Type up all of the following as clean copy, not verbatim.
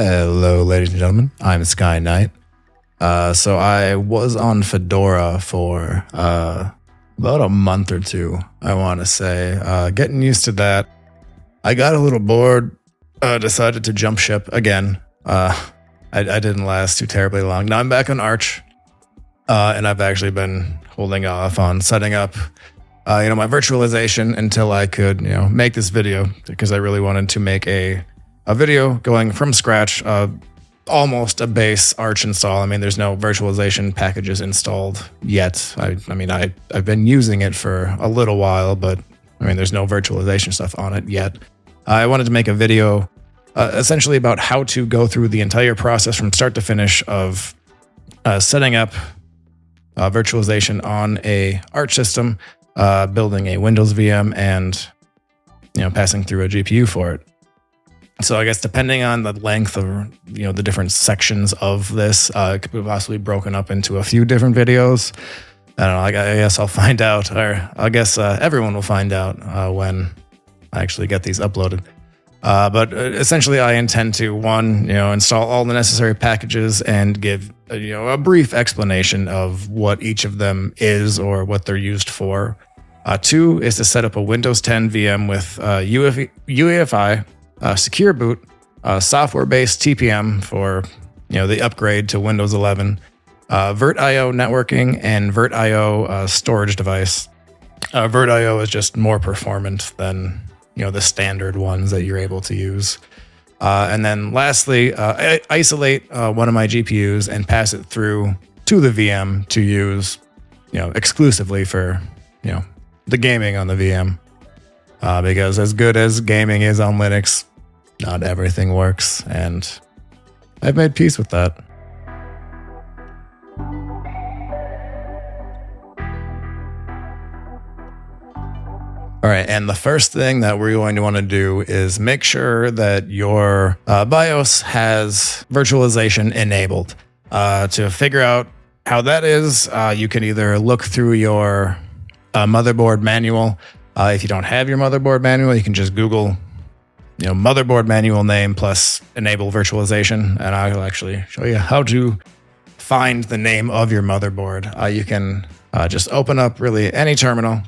Hello, ladies and gentlemen. I'm Sky Knight. So I was on Fedora for about a month or two, I want to say. Getting used to that. I got a little bored, decided to jump ship again. I didn't last too terribly long. Now I'm back on Arch, and I've actually been holding off on setting up my virtualization until I could, make this video, because I really wanted to make a video going from scratch, almost a base Arch install. I mean, there's no virtualization packages installed yet. I've been using it for a little while, but there's no virtualization stuff on it yet. I wanted to make a video essentially about how to go through the entire process from start to finish of setting up virtualization on a Arch system, building a Windows VM, and passing through a GPU for it. So I guess depending on the length of the different sections of this, it could be possibly broken up into a few different videos. I don't know. I guess I'll find out, or I guess everyone will find out when I actually get these uploaded. But essentially, I intend to install all the necessary packages and give a brief explanation of what each of them is or what they're used for. 2 is to set up a Windows 10 VM with UEFI. Secure boot, software-based TPM for the upgrade to Windows 11, virt-io networking, and virt-io storage device. Virt-io is just more performant than the standard ones that you're able to use. And then lastly, isolate one of my GPUs and pass it through to the VM to use exclusively for the gaming on the VM. Because as good as gaming is on Linux, not everything works, and I've made peace with that. All right, and the first thing that we're going to want to do is make sure that your BIOS has virtualization enabled. To figure out how that is, you can either look through your motherboard manual. If you don't have your motherboard manual, you can just Google, motherboard manual name plus enable virtualization, and I'll actually show you how to find the name of your motherboard. You can just open up really any terminal,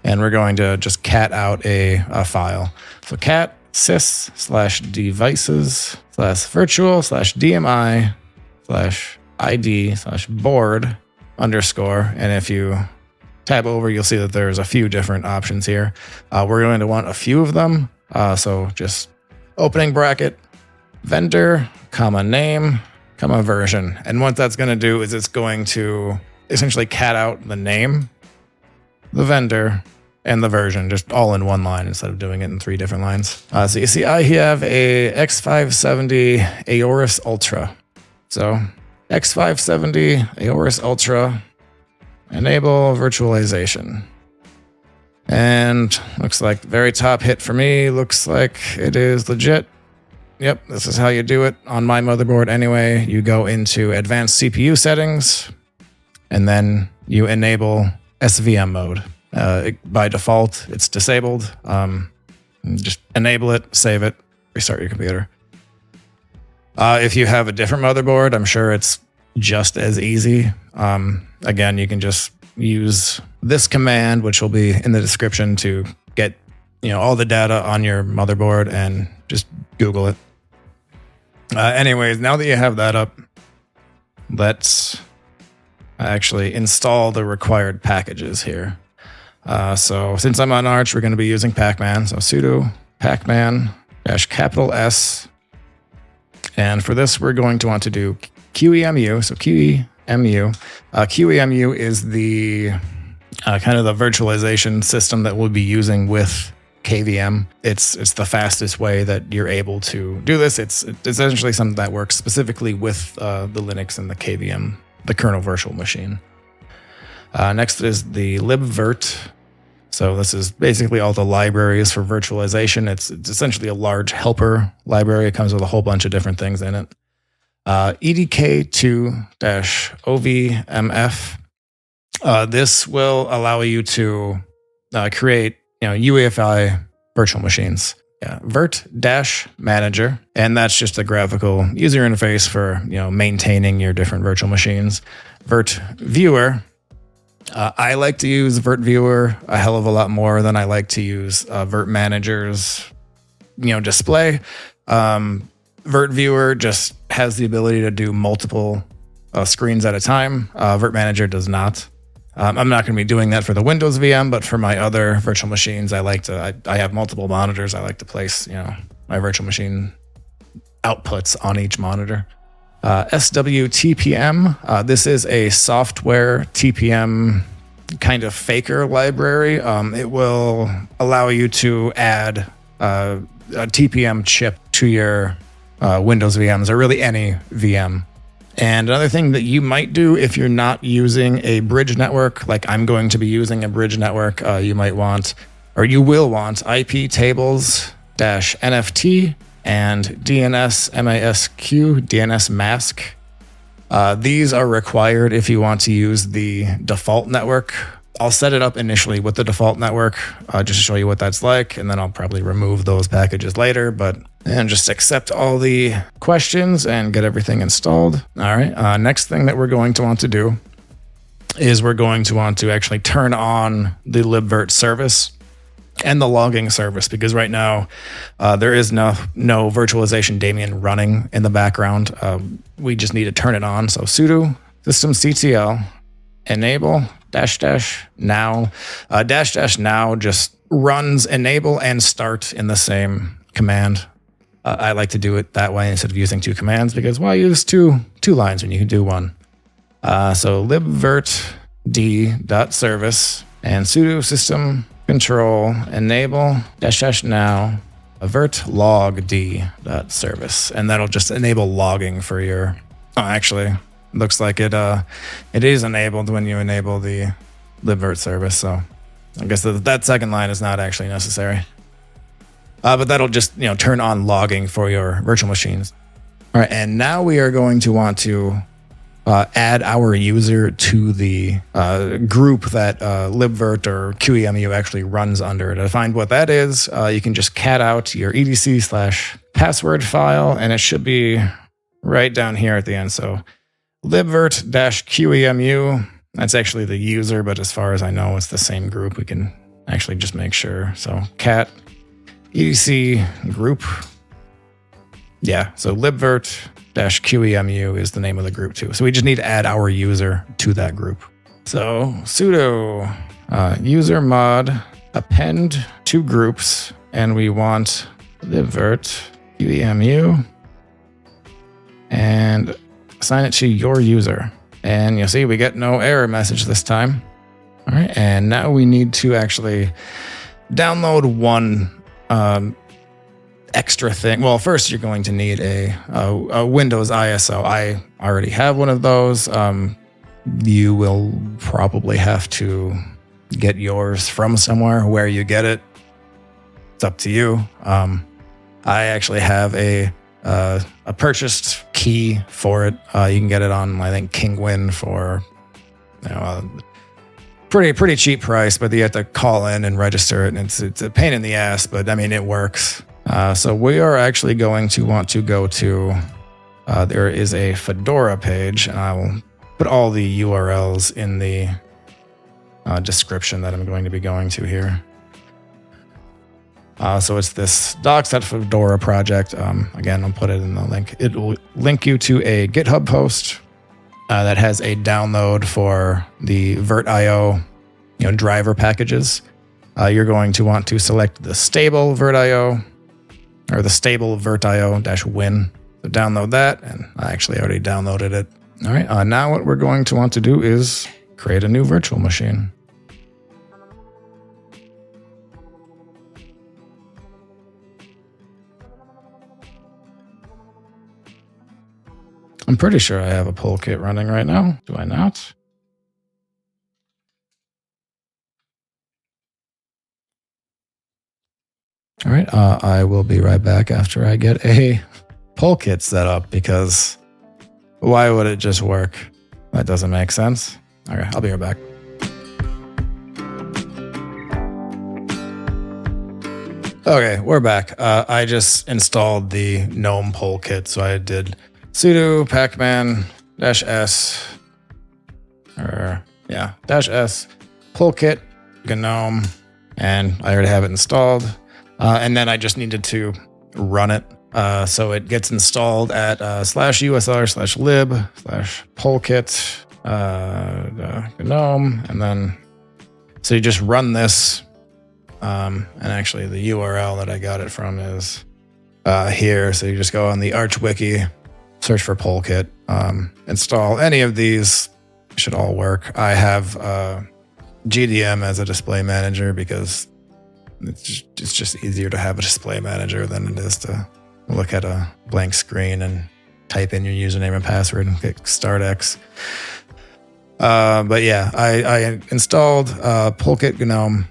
and we're going to just cat out a file. So cat sys/devices/virtual/dmi/id/board_, and if you tab over, you'll see that there's a few different options here. We're going to want a few of them. So just opening bracket, vendor, name, version. And what that's going to do is it's going to essentially cat out the name, the vendor, and the version, just all in one line instead of doing it in 3 different lines. So you see, I have a X570 Aorus Ultra. So X570 Aorus Ultra, enable virtualization. And looks like the very top hit for me looks like it is legit. Yep, this is how you do it on my motherboard anyway. You go into advanced CPU settings, and then you enable SVM mode. By default, it's disabled. Just enable it, save it, restart your computer. If you have a different motherboard, I'm sure it's just as easy. Again, you can just use this command, which will be in the description, to get all the data on your motherboard, and just Google it. Anyways, now that you have that up, let's actually install the required packages here. So since I'm on Arch, we're going to be using pacman. So sudo pacman-S. And for this, we're going to want to do qemu. So qemu. QEMU is the kind of the virtualization system that we'll be using with KVM. It's the fastest way that you're able to do this. It's essentially something that works specifically with the Linux and the KVM, the kernel virtual machine. Next is the libvirt. So this is basically all the libraries for virtualization. It's essentially a large helper library. It comes with a whole bunch of different things in it. EDK2-ovmf. This will allow you to create UEFI virtual machines. virt-manager, and that's just a graphical user interface for maintaining your different virtual machines. Virt-viewer. I like to use virt-viewer a hell of a lot more than I like to use virt-manager's display. Virt-viewer just has the ability to do multiple screens at a time. virt-manager does not. I'm not going to be doing that for the Windows VM, but for my other virtual machines, I have multiple monitors. I like to place, my virtual machine outputs on each monitor. swtpm. This is a software TPM kind of faker library. It will allow you to add a TPM chip to your Windows VMs, or really any VM. And another thing that you might do if you're not using a bridge network, like I'm going to be using a bridge network, you might want, or you will want, iptables-nft and dnsmasq. These are required if you want to use the default network. I'll set it up initially with the default network just to show you what that's like, and then I'll probably remove those packages later, and just accept all the questions and get everything installed. All right, next thing that we're going to want to do is we're going to want to actually turn on the libvirt service and the logging service, because right now there is no virtualization daemon running in the background. We just need to turn it on. So sudo systemctl enable --now. --now just runs enable and start in the same command. I like to do it that way instead of using two commands, because why use two lines when you can do one? So libvirtd.service and sudo system control enable --now virt-logd.service, and that'll just enable logging for your. Actually, looks like it is enabled when you enable the libvirt service. So I guess that second line is not actually necessary. But that'll just turn on logging for your virtual machines. All right, and now we are going to want to add our user to the group that libvirt or qemu actually runs under. To find what that is, you can just cat out your etc/password file, and it should be right down here at the end. So libvirt-qemu, that's actually the user, but as far as I know, it's the same group. We can actually just make sure. So cat etc group. Yeah, so libvirt-qemu is the name of the group too. So we just need to add our user to that group. So sudo usermod append to groups, and we want libvirt-qemu and assign it to your user. And you'll see we get no error message this time. All right, and now we need to actually download one extra thing. Well, first you're going to need a Windows ISO. I already have one of those. You will probably have to get yours from somewhere. Where you get it, it's up to you. I actually have a purchased key for it. You can get it on, I think, Kingwin for pretty cheap price, but you have to call in and register it, and it's a pain in the ass, but I mean, it works. So we are actually going to want to go to, there is a Fedora page, and I will put all the URLs in the description that I'm going to be going to here. So it's this docs.fedora project. Again, I'll put it in the link. It will link you to a GitHub post that has a download for the virt.io driver packages. You're going to want to select the stable virt.io or the stable virt.io-win. So download that, and I actually already downloaded it. All right, now what we're going to want to do is create a new virtual machine. I'm pretty sure I have a polkit running right now. Do I not? All right, I will be right back after I get a polkit set up, because why would it just work? That doesn't make sense. Okay, I'll be right back. Okay, we're back. I just installed the GNOME polkit. So I did sudo pacman -s, -s polkit-gnome, and I already have it installed. And then I just needed to run it. So it gets installed at /usr/lib/polkit gnome, and then so you just run this. And actually the URL that I got it from is here. So you just go on the Arch Wiki, search for polkit, install any of these. Should all work. I have GDM as a display manager because it's just easier to have a display manager than it is to look at a blank screen and type in your username and password and click Start X. But yeah, I installed polkit-gnome,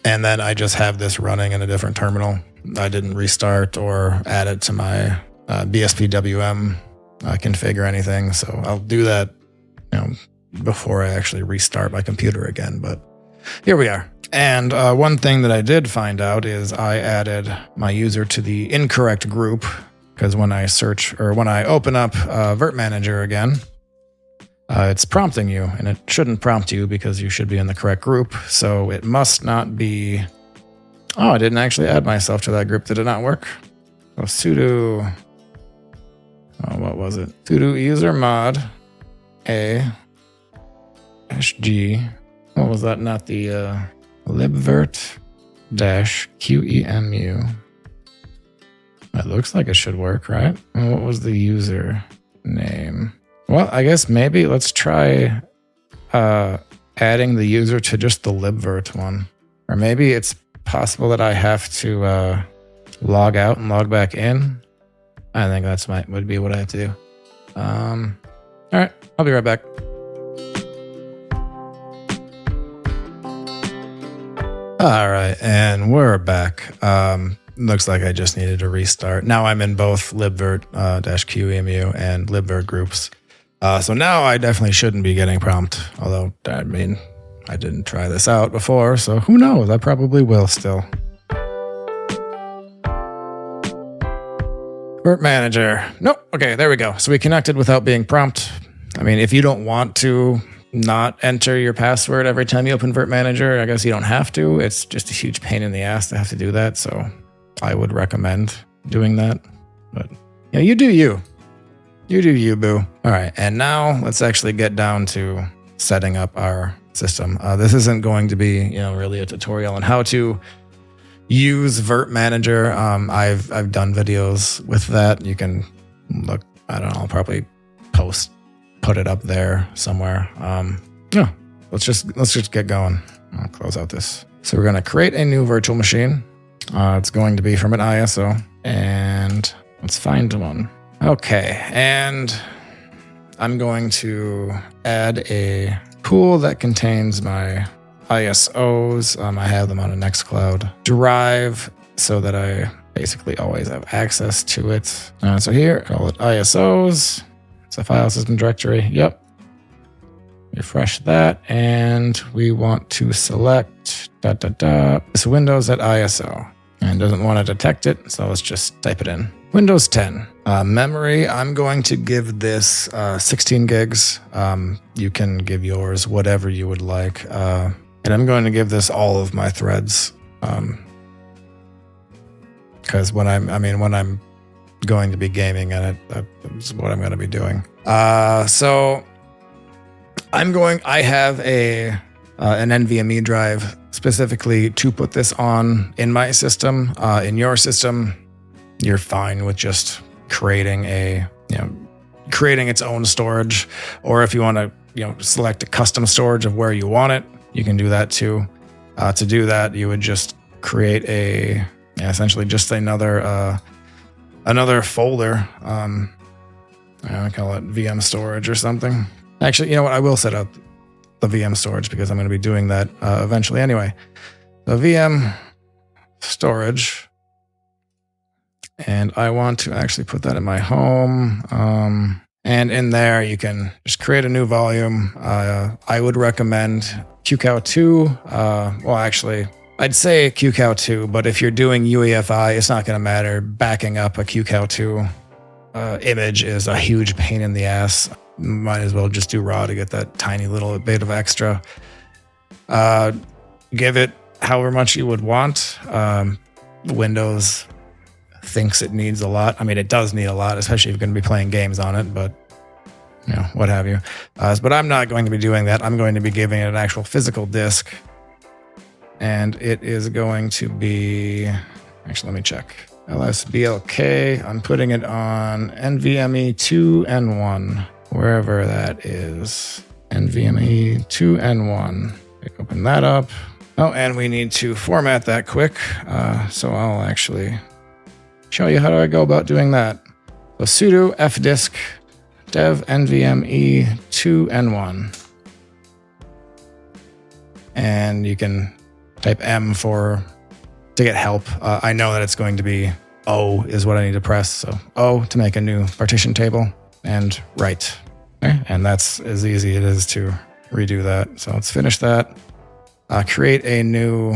and then I just have this running in a different terminal. I didn't restart or add it to my BSPWM config or anything. So I'll do that, before I actually restart my computer again. But here we are. And one thing that I did find out is I added my user to the incorrect group, because when I open up virt-manager again, it's prompting you, and it shouldn't prompt you because you should be in the correct group. So it must not be. Oh, I didn't actually add myself to that group. Did it not work? Oh, sudo. Oh, what was it? Sudo usermod a-g. What was that? Not the libvirt-qemu. It looks like it should work, right? And what was the user name? Well, I guess maybe let's try adding the user to just the libvirt one. Or maybe it's possible that I have to log out and log back in. I think would be what I have to do. All right, I'll be right back. All right, and we're back. Looks like I just needed to restart. Now I'm in both libvirt-qemu and libvirt groups. So now I definitely shouldn't be getting prompt, although, I mean, I didn't try this out before, so who knows? I probably will still. Virt-manager. Nope. Okay, there we go. So we connected without being prompt. I mean, if you don't want to not enter your password every time you open virt-manager, I guess you don't have to. It's just a huge pain in the ass to have to do that, so I would recommend doing that. But yeah, you do you. You do you, boo. All right, and now let's actually get down to setting up our system. This isn't going to be, really a tutorial on how to use virt-manager. I've done videos with that. You can look. I don't know. I'll probably put it up there somewhere. Yeah. Let's just get going. I'll close out this. So we're gonna create a new virtual machine. It's going to be from an ISO, and let's find one. Okay, and I'm going to add a pool that contains my ISOs. I have them on a Nextcloud drive so that I basically always have access to it. So here, call it ISOs. It's a file system directory. Yep. Refresh that, and we want to select this Windows at ISO, and doesn't want to detect it, so let's just type it in. Windows 10. Memory, I'm going to give this 16 gigs. You can give yours whatever you would like. And I'm going to give this all of my threads. Because when I'm going to be gaming in it, that's what I'm going to be doing. So I have an NVMe drive specifically to put this on in my system. In your system, you're fine with just creating creating its own storage, or if you want to, select a custom storage of where you want it, you can do that too. To do that, you would just create essentially just another folder. I call it VM storage or something. Actually, you know what? I will set up the VM storage because I'm going to be doing that eventually anyway. The VM storage. And I want to actually put that in my home. And in there, you can just create a new volume. I would recommend QCOW2. Well, actually, I'd say QCOW2, but if you're doing UEFI, it's not going to matter. Backing up a QCOW2 image is a huge pain in the ass. Might as well just do raw to get that tiny little bit of extra. Give it however much you would want. Windows thinks it needs a lot. I mean, it does need a lot, especially if you're going to be playing games on it, but you know, what have you. But I'm not going to be doing that. I'm going to be giving it an actual physical disk. And it is going to be, actually, let me check. LSBLK, I'm putting it on NVMe 2 and 1, wherever that is. NVMe 2 and 1. Open that up. Oh, and we need to format that quick. So I'll actually show you how do I go about doing that. So sudo fdisk dev NVMe 2 and 1. And you can type M to get help. I know that it's going to be O is what I need to press. So O to make a new partition table and write. Okay. And that's as easy as it is to redo that. So let's finish that. Create a new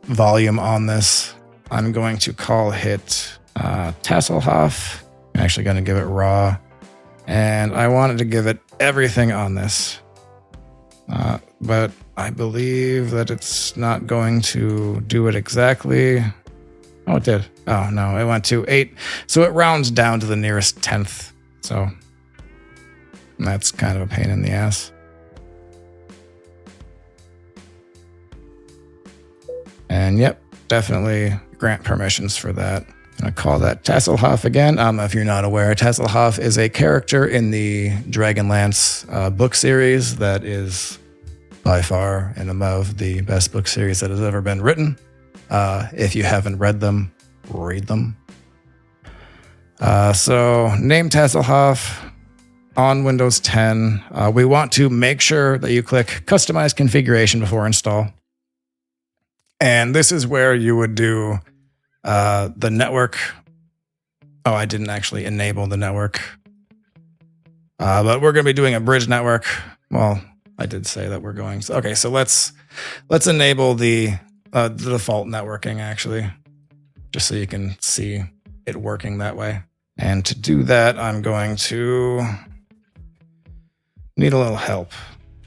volume on this. I'm going to call it Tasselhoff. I'm actually going to give it raw. And I wanted to give it everything on this. But I believe that it's not going to do it exactly. Oh, it did. Oh, no, it went to 8. So it rounds down to the nearest 10th. So that's kind of a pain in the ass. And yep, definitely grant permissions for that. I'm going to call that Tasselhoff again. If you're not aware, Tasselhoff is a character in the Dragonlance book series that is by far and above the best book series that has ever been written. If you haven't read them, read them. So name Tasselhoff on Windows 10. We want to make sure that you click Customize Configuration before install. And this is where you would do the network. Oh, I didn't actually enable the network. But we're going to be doing a bridge network. Well, I did say that we're going. Okay, so let's enable the default networking, actually, just so you can see it working that way. And to do that, I'm going to need a little help.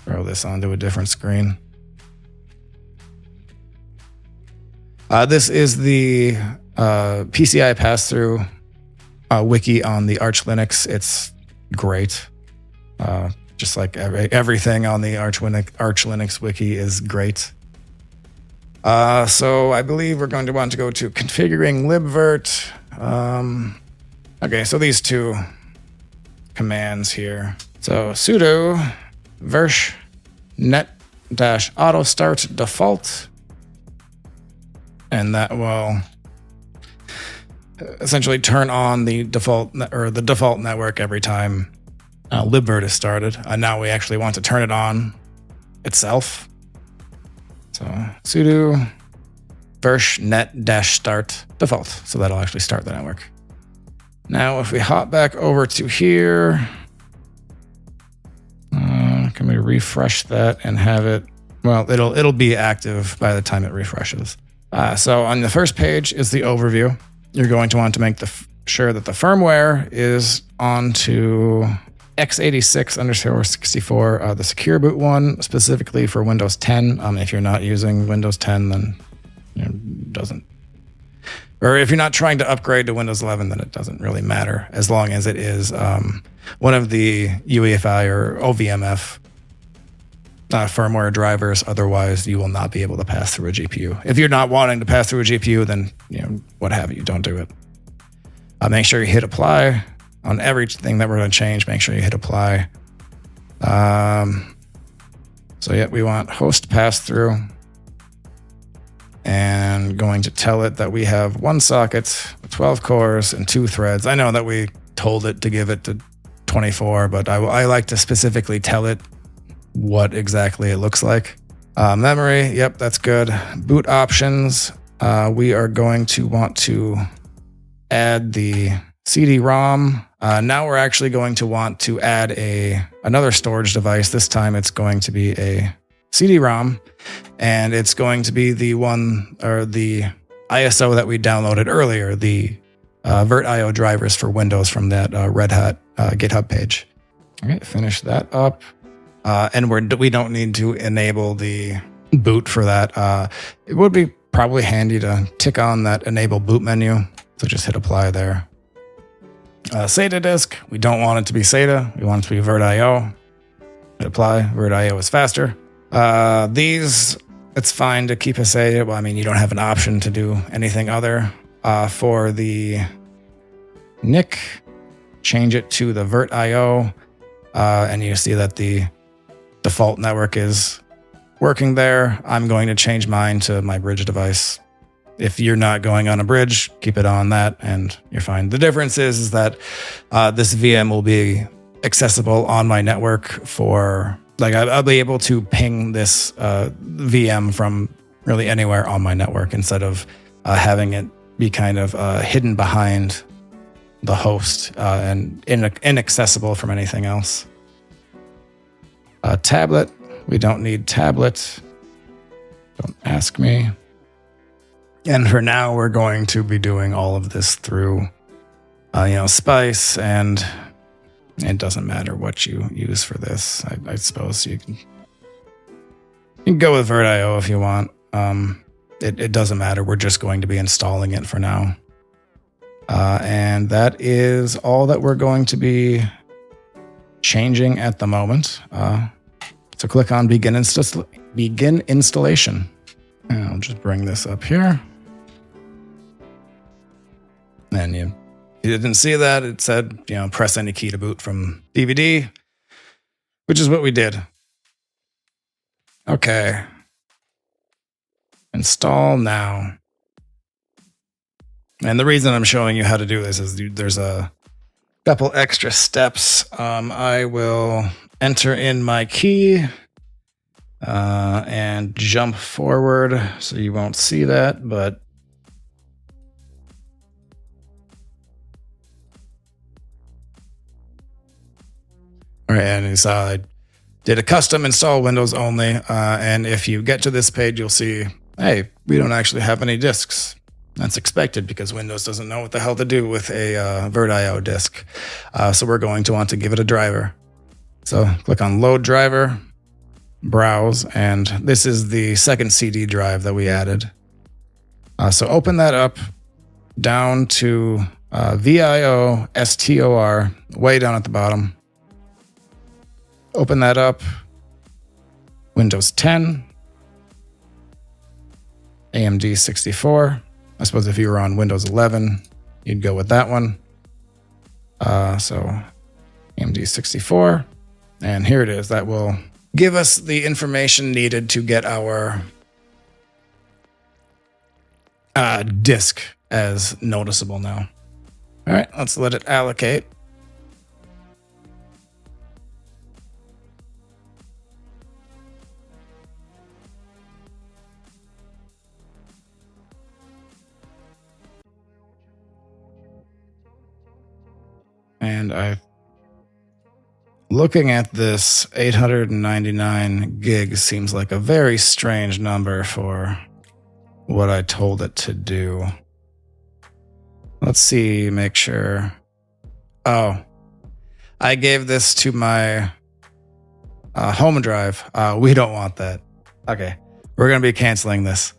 Throw this onto a different screen. This is the PCI Passthrough wiki on the Arch Linux. It's great. Just like everything on the Arch Linux wiki is great. So I believe we're going to want to go to configuring libvirt. Okay, so these two commands here. So sudo virsh net-autostart default. And that will essentially turn on the default network every time libvirt is started. Now we actually want to turn it on itself. So sudo virsh net-start default. So that'll actually start the network. Now if we hop back over to here, can we refresh that and have it? Well, it'll be active by the time it refreshes. So on the first page is the overview. You're going to want to make sure that the firmware is onto x86_64, the secure boot one, specifically for Windows 10. If you're not using Windows 10, then it doesn't. Or if you're not trying to upgrade to Windows 11, then it doesn't really matter, as long as it is one of the UEFI or ovmf firmware drivers. Otherwise, you will not be able to pass through a GPU. If you're not wanting to pass through a GPU, then what have you, don't do it. Make sure you hit apply on everything that we're going to change. Make sure you hit apply. So yeah, we want host pass-through, and going to tell it that we have one socket, 12 cores, and 2 threads. I know that we told it to give it to 24, but I like to specifically tell it what exactly it looks like. Memory, yep, that's good. Boot options, we are going to want to add the CD-ROM. Now we're actually going to want to add another storage device. This time it's going to be a CD-ROM, and it's going to be the one, or the ISO that we downloaded earlier, the virt.io drivers for Windows from that Red Hat GitHub page. Okay, finish that up. And we don't need to enable the boot for that. It would be probably handy to tick on that enable boot menu. So just hit apply there. SATA disk, we don't want it to be SATA. We want it to be virt.io. Hit apply. Virt.io is faster. These, it's fine to keep as SATA. Well, I mean, you don't have an option to do anything other. For the NIC, change it to the virt.io. And you see that the default network is working there. I'm going to change mine to my bridge device. If you're not going on a bridge, keep it on that and you're fine. The difference is that this VM will be accessible on my network for, like, I'll be able to ping this VM from really anywhere on my network instead of having it be kind of hidden behind the host and inaccessible from anything else. Tablet, we don't need tablet. Don't ask me. And for now, we're going to be doing all of this through, Spice, and it doesn't matter what you use for this. I suppose you can go with virt.io if you want. It doesn't matter. We're just going to be installing it for now. And that is all that we're going to be changing at the moment. So click on begin installation. And I'll just bring this up here. And you didn't see that. It said, press any key to boot from DVD, which is what we did. Okay. Install now. And the reason I'm showing you how to do this is there's a couple extra steps. I will enter in my key and jump forward so you won't see that, but all right, and so I did a custom install Windows only, and if you get to this page, you'll see, hey, we don't actually have any disks. That's expected because Windows doesn't know what the hell to do with a virt.io disk. So we're going to want to give it a driver. So click on load driver, browse, and this is the second CD drive that we added. So open that up down to VIO-STOR, way down at the bottom. Open that up, Windows 10, AMD 64. I suppose if you were on Windows 11, you'd go with that one. So AMD 64, and here it is. That will give us the information needed to get our disk as noticeable now. All right, let's let it allocate. And looking at this, 899 gigs seems like a very strange number for what I told it to do. Let's see, make sure. Oh, I gave this to my home drive. We don't want that. Okay, we're going to be canceling this.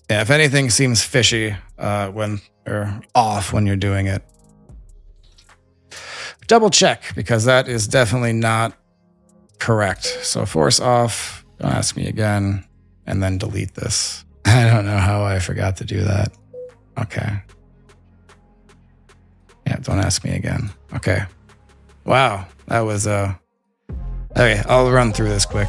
Yeah, if anything seems fishy or off when you're doing it, double check, because that is definitely not correct. So force off, don't ask me again, and then delete this. I don't know how I forgot to do that. Okay. Yeah, don't ask me again. Okay. Wow, that was okay, I'll run through this quick.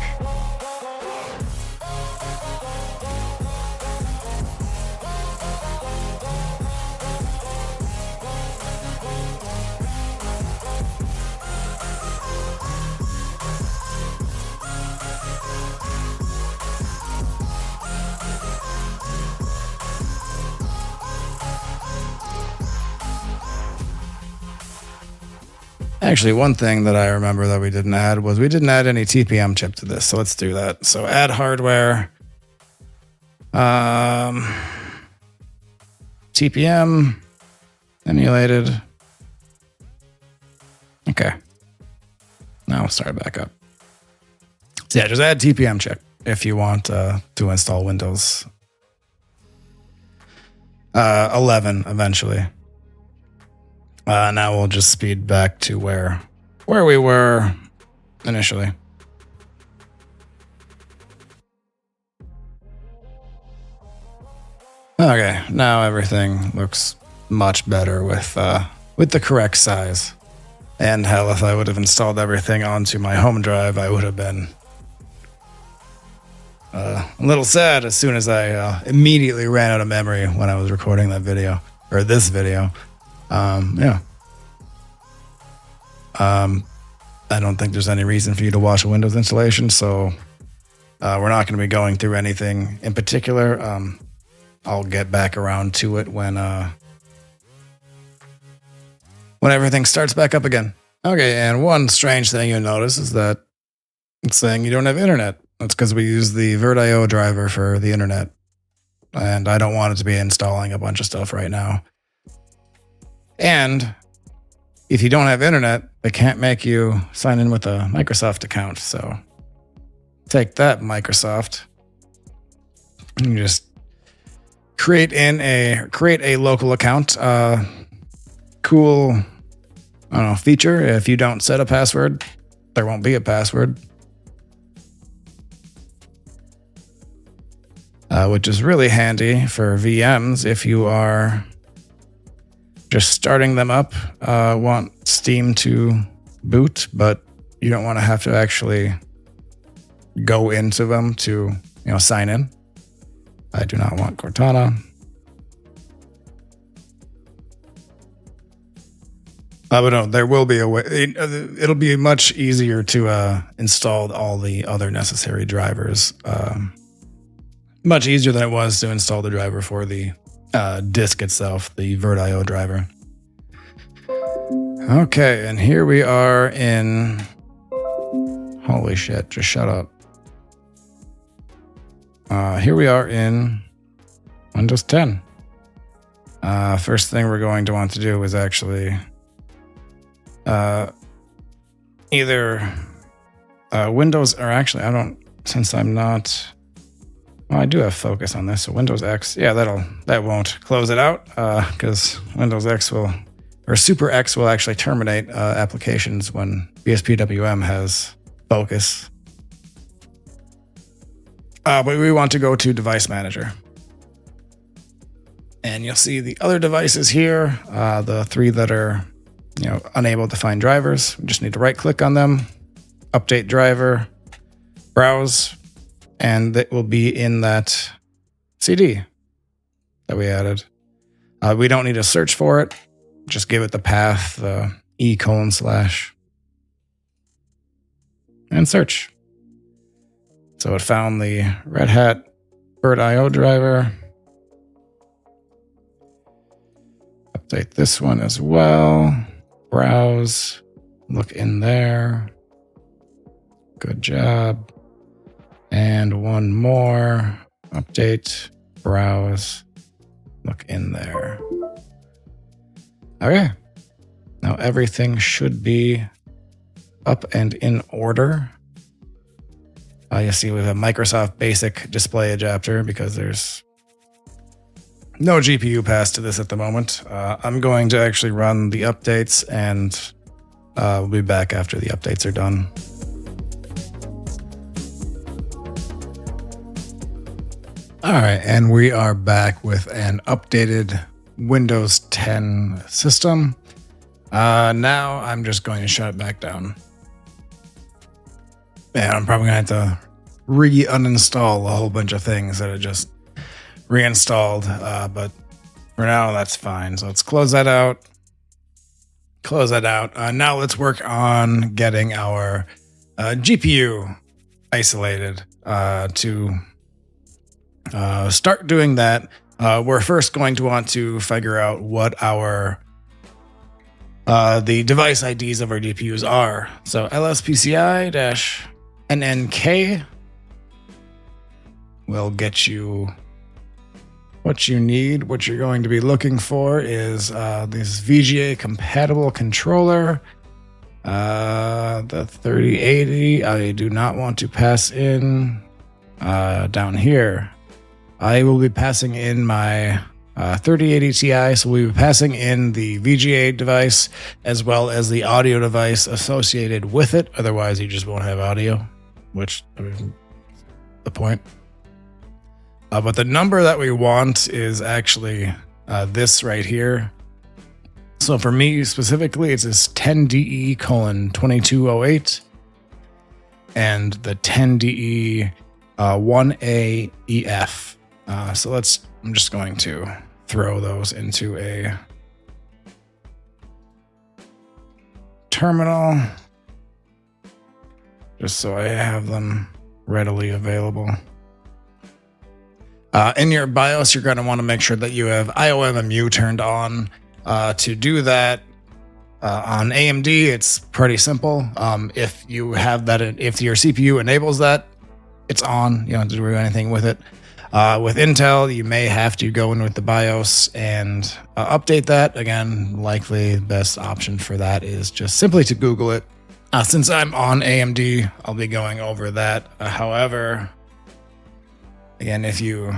Actually, one thing that I remember that we didn't add was we didn't add any TPM chip to this. So let's do that. So add hardware. TPM emulated. Okay. Now we'll start back up. So yeah, just add TPM chip if you want to install Windows 11 eventually. Now we'll just speed back to where we were initially. Okay, now everything looks much better with the correct size. And hell, if I would have installed everything onto my home drive, I would have been a little sad as soon as I immediately ran out of memory when I was recording that video, or this video. Yeah. I don't think there's any reason for you to watch a Windows installation, so we're not going to be going through anything in particular. I'll get back around to it when everything starts back up again. Okay, and one strange thing you'll notice is that it's saying you don't have internet. That's because we use the virt-io driver for the internet, and I don't want it to be installing a bunch of stuff right now. And if you don't have internet, they can't make you sign in with a Microsoft account. So take that, Microsoft. You just create a local account. Cool, I don't know, feature. If you don't set a password, there won't be a password. Which is really handy for VMs if you are just starting them up, want Steam to boot, but you don't want to have to actually go into them to, sign in. I do not want Cortana. But no, there will be a way. It'll be much easier to install all the other necessary drivers. Much easier than it was to install the driver for the disk itself, the virt-io driver. Okay, and here we are in... Holy shit, just shut up. Here we are in Windows 10. First thing we're going to want to do is actually either Windows, or actually I don't, since I'm not... Well, I do have focus on this, so Windows X, yeah, that won't close it out, because Windows X will, or Super X will actually terminate applications when BSPWM has focus. But we want to go to Device Manager. And you'll see the other devices here, the three that are, unable to find drivers. We just need to right click on them, update driver, browse, and it will be in that CD that we added. We don't need to search for it. Just give it the path, the // and search. So it found the Red Hat virt-io driver. Update this one as well. Browse, look in there. Good job. And one more. Update, browse, look in there. Okay. Now everything should be up and in order. You see we have a Microsoft Basic display adapter because there's no GPU pass to this at the moment. I'm going to actually run the updates, and we'll be back after the updates are done. All right, and we are back with an updated Windows 10 system. Now I'm just going to shut it back down. And I'm probably going to have to uninstall a whole bunch of things that are just reinstalled. But for now, that's fine. So let's close that out. Now let's work on getting our GPU isolated. To start doing that, we're first going to want to figure out what our The device IDs of our DPUs are, so lspci-nnk will get you what you need. What you're going to be looking for is this VGA compatible controller. The 3080, I do not want to pass in down here. I will be passing in my 3080 Ti, so we'll be passing in the VGA device as well as the audio device associated with it. Otherwise, you just won't have audio, which is the point. But the number that we want is actually this right here. So for me specifically, it's this 10DE:2208 and the 10DE 1AEF. So I'm just going to throw those into a terminal just so I have them readily available. In your BIOS, you're going to want to make sure that you have IOMMU turned on. To do that, on AMD, it's pretty simple. If you have that, if your CPU enables that, it's on. You don't have to do anything with it. With Intel, you may have to go in with the BIOS and update that. Again, likely the best option for that is just simply to Google it. Since I'm on AMD, I'll be going over that. However, again, if you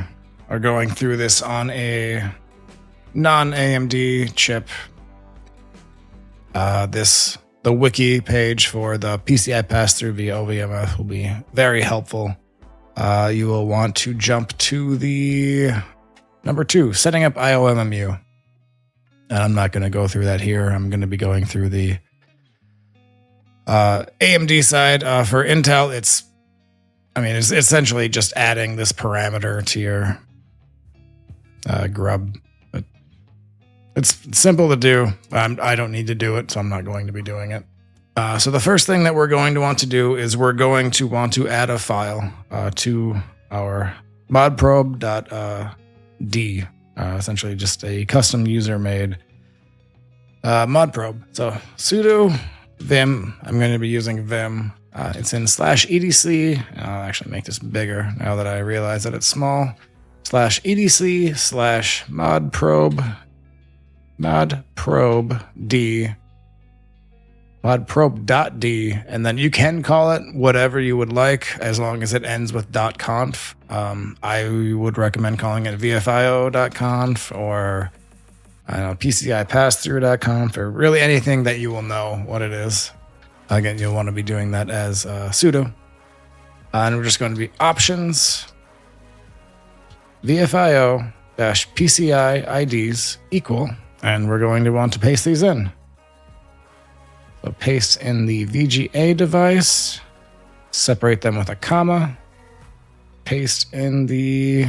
are going through this on a non-AMD chip, the wiki page for the PCI pass-through via ovmf will be very helpful. You will want to jump to the number 2, setting up IOMMU. And I'm not going to go through that here. I'm going to be going through the AMD side. For Intel, it's essentially just adding this parameter to your grub. It's simple to do. I don't need to do it, so I'm not going to be doing it. So the first thing that we're going to want to do is we're going to want to add a file to our modprobe.d, essentially just a custom user-made modprobe. So sudo vim, I'm going to be using vim. It's in /edc. I'll actually make this bigger now that I realize that it's small. /edc/modprobe.d, modprobe.d, and then you can call it whatever you would like as long as it ends with .conf. I would recommend calling it vfio.conf or PCI passthrough.conf or really anything that you will know what it is. Again, you'll want to be doing that as sudo. And we're just going to be options vfio-PCI IDs equal, and we're going to want to paste these in. So paste in the VGA device, separate them with a comma, paste in the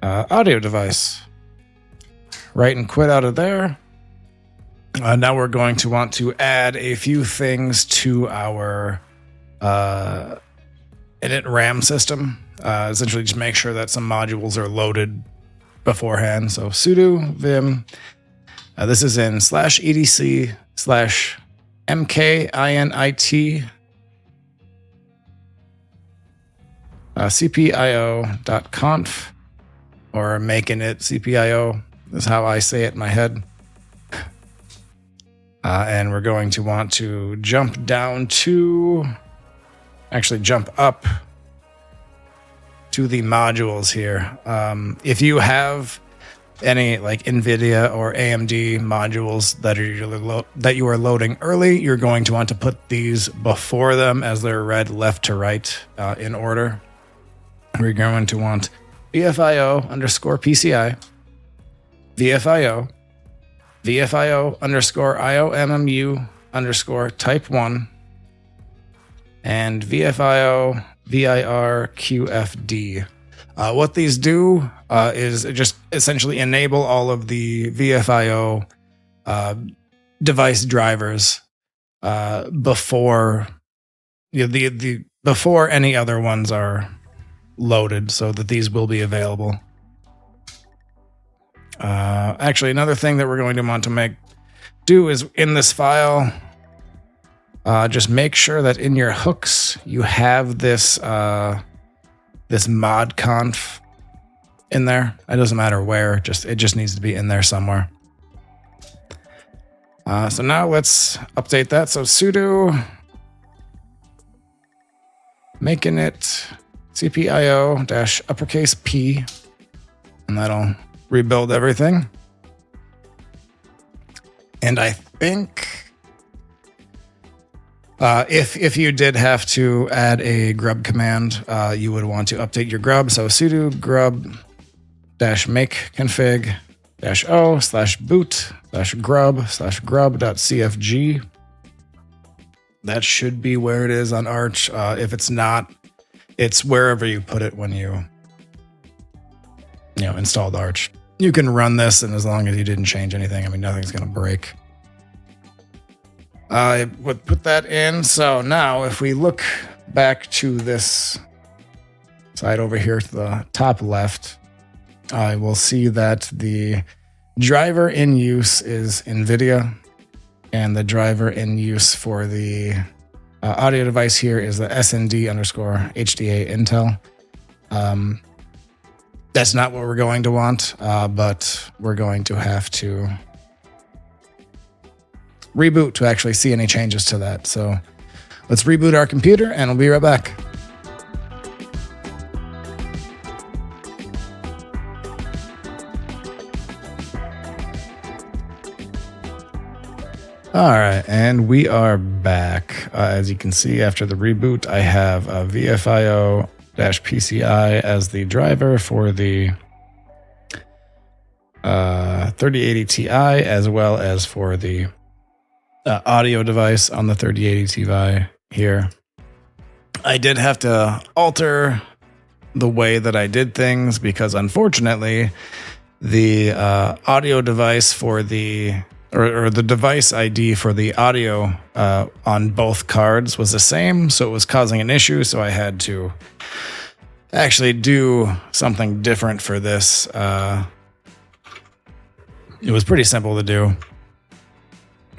audio device, write and quit out of there. Now we're going to want to add a few things to our init RAM system. Essentially just make sure that some modules are loaded beforehand. So sudo vim. This is in /edc/mkinit cpio.conf, or making it cpio is how I say it in my head. And we're going to want to jump up to the modules here. If you have any like NVIDIA or AMD modules that you are loading early, you're going to want to put these before them as they're read left to right in order. We're going to want VFIO_PCI, VFIO_IOMMU_type1, and VFIO virtqfd. What these do is just essentially enable all of the VFIO device drivers before before any other ones are loaded, so that these will be available. Actually, another thing that we're going to want to do is in this file, just make sure that in your hooks you have this this mod conf in there. It doesn't matter where, it just needs to be in there somewhere. So now let's update that. So sudo making it cpio -p, and that'll rebuild everything. And I think if you did have to add a grub command, you would want to update your grub. So sudo grub -make config -o /boot /grub/grub.cfg. That should be where it is on Arch. If it's not, it's wherever you put it when you installed Arch. You can run this, and as long as you didn't change anything, I mean, nothing's going to break. I would put that in. So now if we look back to this side over here to the top left, I will see that the driver in use is NVIDIA, and the driver in use for the audio device here is the SND_HDA Intel. That's not what we're going to want, but we're going to have to reboot to actually see any changes to that. So let's reboot our computer and we'll be right back. All right, and we are back. As you can see, after the reboot, I have a VFIO-PCI as the driver for the 3080 Ti, as well as for the audio device on the 3080 Ti here. I did have to alter the way that I did things because, unfortunately, the audio device for the or the device ID for the audio on both cards was the same, so it was causing an issue. So I had to actually do something different for this. It was pretty simple to do,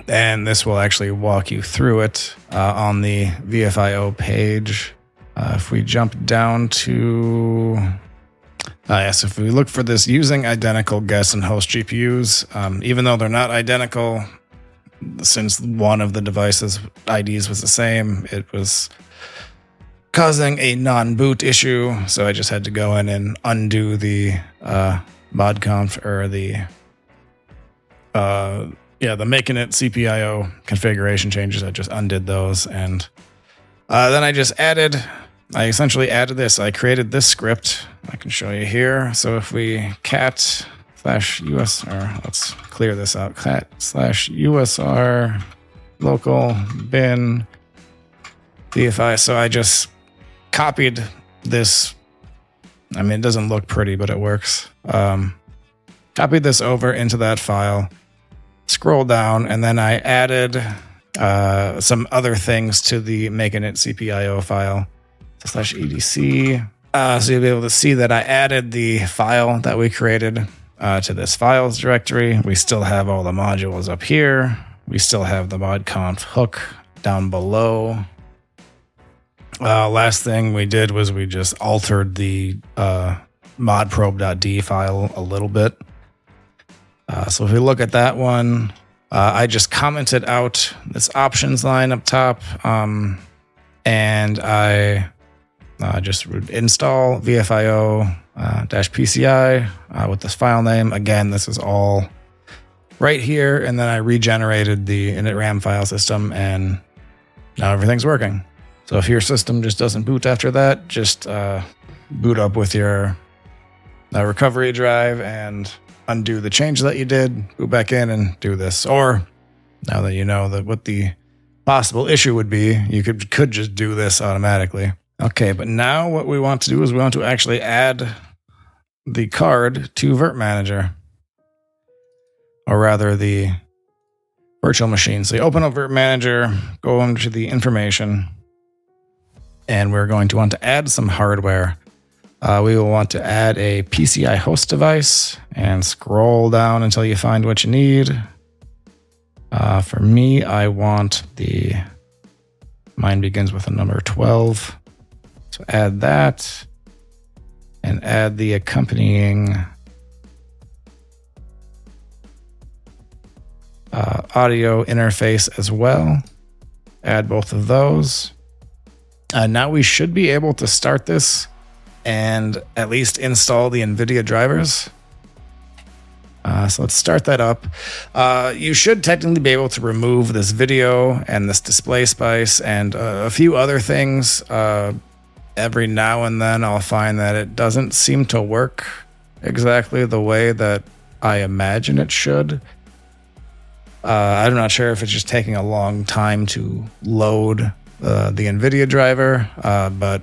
and this will actually walk you through it on the VFIO page. If we jump down to yes, if we look for this using identical guest and host GPUs, even though they're not identical, since one of the devices IDs was the same, it was causing a non-boot issue. So I just had to go in and undo the modconf or the making it CPIO configuration changes. I just undid those, and then I essentially added this. I created this script. I can show you here. So if we cat /us, or let's clear this out, cat /usr local bin VFI. So I just copied this. I mean, it doesn't look pretty, but it works. Copied this over into that file, scroll down, and then I added some other things to the making it CPIO file. /edc. So you'll be able to see that I added the file that we created to this files directory. We still have all the modules up here. We still have the modconf hook down below. Last thing we did was we just altered the modprobe.d file a little bit. So if we look at that one, I just commented out this options line up top, and I just install VFIO-PCI with this file name. Again, this is all right here, and then I regenerated the init RAM file system, and now everything's working. So if your system just doesn't boot after that, just boot up with your recovery drive and undo the change that you did, boot back in and do this. Or now that you know that what the possible issue would be, you could just do this automatically. Okay, but now what we want to do is we want to actually add the card to virt-manager, or rather the virtual machine. So you open up virt-manager, go into the information, and we're going to want to add some hardware we will want to add a PCI host device and scroll down until you find what you need. For me, I want mine begins with a number 12. So add that and add the accompanying audio interface as well. Add both of those. Now we should be able to start this and at least install the NVIDIA drivers. So let's start that up. You should technically be able to remove this video and this display spice and a few other things. Every now and then I'll find that it doesn't seem to work exactly the way that I imagine it should. I'm not sure if it's just taking a long time to load the NVIDIA driver, but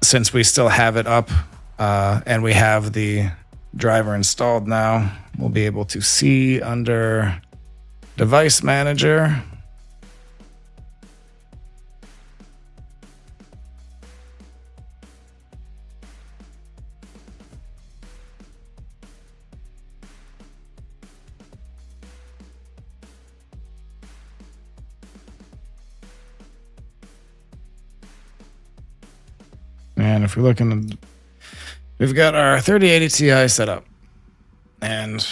since we still have it up and we have the driver installed now, we'll be able to see under Device Manager. And if we look in we've got our 3080 Ti set up. And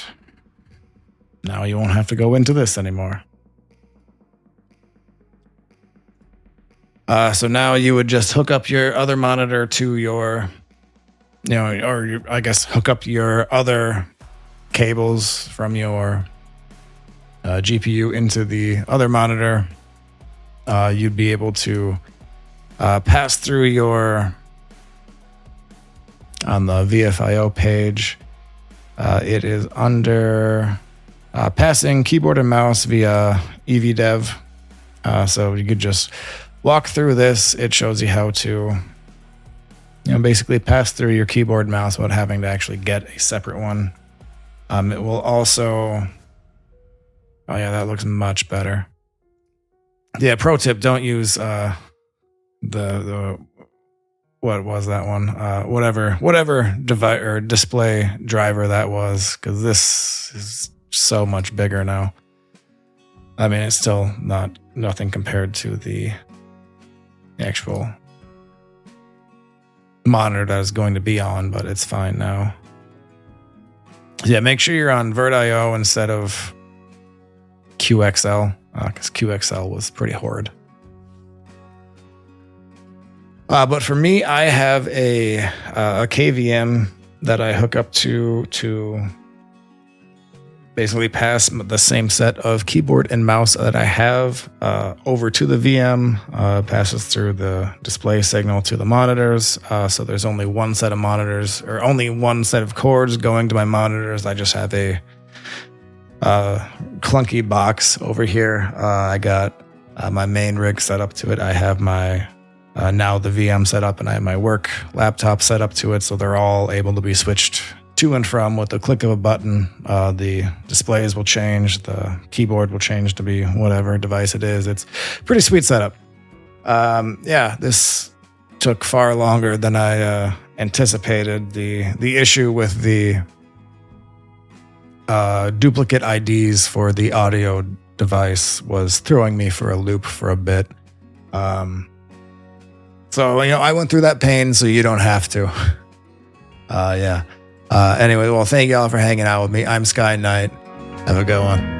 now you won't have to go into this anymore. So now you would just hook up your other monitor to your, I guess hook up your other cables from your GPU into the other monitor. You'd be able to pass through your on the VFIO page. It is under passing keyboard and mouse via evdev. So you could just walk through this. It shows you how to basically pass through your keyboard and mouse without having to actually get a separate one. It will also, oh yeah, that looks much better. Yeah, pro tip, don't use the what was that one? Whatever device or display driver that was, because this is so much bigger now. I mean, it's still nothing compared to the actual monitor that is going to be on, but it's fine now. Yeah, make sure you're on virt.io instead of QXL, because QXL was pretty horrid. But for me, I have a KVM that I hook up to basically pass the same set of keyboard and mouse that I have over to the VM, passes through the display signal to the monitors. So there's only one set of monitors, or only one set of cords going to my monitors. I just have a clunky box over here. I got my main rig set up to it. I have my now the VM set up, and I have my work laptop set up to it, so they're all able to be switched to and from with the click of a button. The displays will change, the keyboard will change to be whatever device it is. It's pretty sweet setup. Yeah, this took far longer than I anticipated. The issue with the duplicate IDs for the audio device was throwing me for a loop for a bit. So, I went through that pain so you don't have to. Yeah. Anyway, well, thank y'all for hanging out with me. I'm Sky Knight. Have a good one.